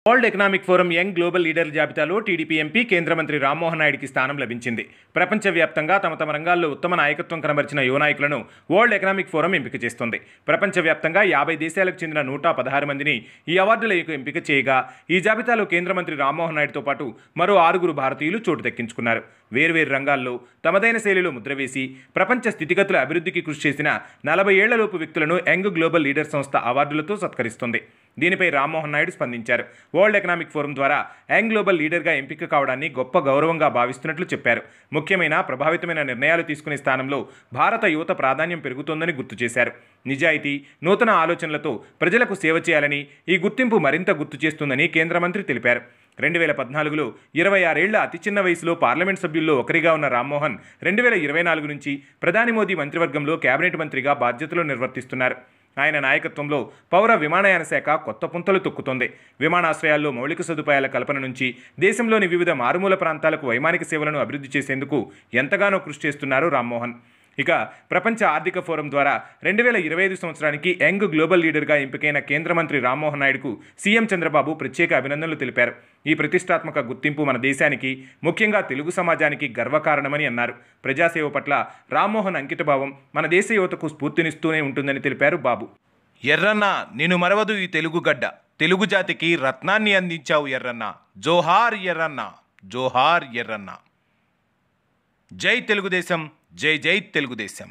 World economic forum young global లీడర్ల జాబితాలో TDP MP కేంద్ర మంత్రి రామ్మోహన్ నాయుడికి స్థానం లభించింది. ప్రపంచవ్యాప్తంగా తమ రంగాల్లో ఉత్తమ నాయకత్వం కనబరిచిన యువ నాయకులను వరల్డ్ ఎకనామిక్ ఫోరం ఎంపిక చేస్తోంది. ప్రపంచవ్యాప్తంగా 50 దేశాలకు చెందిన 116 మందిని ఈ అవార్డులకు ఎంపిక చేయగా, ఈ జాబితాలో కేంద్ర మంత్రి రామ్మోహన్ నాయుడుతో పాటు మరో 6 భారతీయులు చోటు దక్కించుకున్నారు. వేర్వేరు రంగాల్లో తమదైన శైలిలో ముద్రవేసి ప్రపంచ స్థితిగతుల అభివృద్ధికి కృషి చేసిన 40 ఏళ్లలోపు వ్యక్తులను యంగ్ గ్లోబల్ లీడర్ సంస్థ అవార్డులతో సత్కరిస్తుంది. దీనిపై రామ్మోహన్ నాయుడు స్పందించారు. వరల్డ్ ఎకనామిక్ ఫోరం ద్వారా యంగ్ గ్లోబల్ లీడర్గా ఎంపిక కావడాన్ని గొప్ప గౌరవంగా భావిస్తున్నట్లు చెప్పారు. ముఖ్యమైన ప్రభావితమైన నిర్ణయాలు తీసుకునే స్థానంలో భారత యువత ప్రాధాన్యం పెరుగుతోందని గుర్తు చేశారు. నిజాయితీ, నూతన ఆలోచనలతో ప్రజలకు సేవ చేయాలని ఈ గుర్తింపు మరింత గుర్తు చేస్తుందని కేంద్ర మంత్రి తెలిపారు. 2014లో 26 ఏళ్ల అతి చిన్న వయసులో పార్లమెంట్ సభ్యుల్లో ఒకరిగా ఉన్న రామ్మోహన్ 2024 నుంచి ప్రధాని మోదీ మంత్రివర్గంలో కేబినెట్ మంత్రిగా బాధ్యతలు నిర్వర్తిస్తున్నారు. ఆయన నాయకత్వంలో పౌర విమానయాన శాఖ కొత్త పుంతలు తొక్కుతోంది. విమానాశ్రయాల్లో మౌలిక సదుపాయాల కల్పన నుంచి దేశంలోని వివిధ మారుమూల ప్రాంతాలకు వైమానిక సేవలను అభివృద్ధి చేసేందుకు ఎంతగానో కృషి చేస్తున్నారు రామ్మోహన్. ఇక ప్రపంచ ఆర్థిక ఫోరం ద్వారా 2025 సంవత్సరానికి యంగ్ గ్లోబల్ లీడర్గా ఎంపికైన కేంద్ర మంత్రి రామ్మోహన్ నాయుడుకు సీఎం చంద్రబాబు ప్రత్యేక అభినందనలు తెలిపారు. ఈ ప్రతిష్టాత్మక గుర్తింపు మన దేశానికి, ముఖ్యంగా తెలుగు సమాజానికి గర్వకారణమని అన్నారు. ప్రజాసేవ పట్ల రామ్మోహన్ అంకితభావం మన దేశ యువతకు స్ఫూర్తినిస్తూనే ఉంటుందని తెలిపారు బాబు. ఎర్రన్న నిన్ను మరవదు ఈ తెలుగు గడ్డ, తెలుగు జాతికి రత్నాన్ని అందించావు ఎర్రన్న, జోహార్ ఎర్రన్న, జోహార్ ఎర్రన్న. జై తెలుగుదేశం, జై జై తెలుగుదేశం.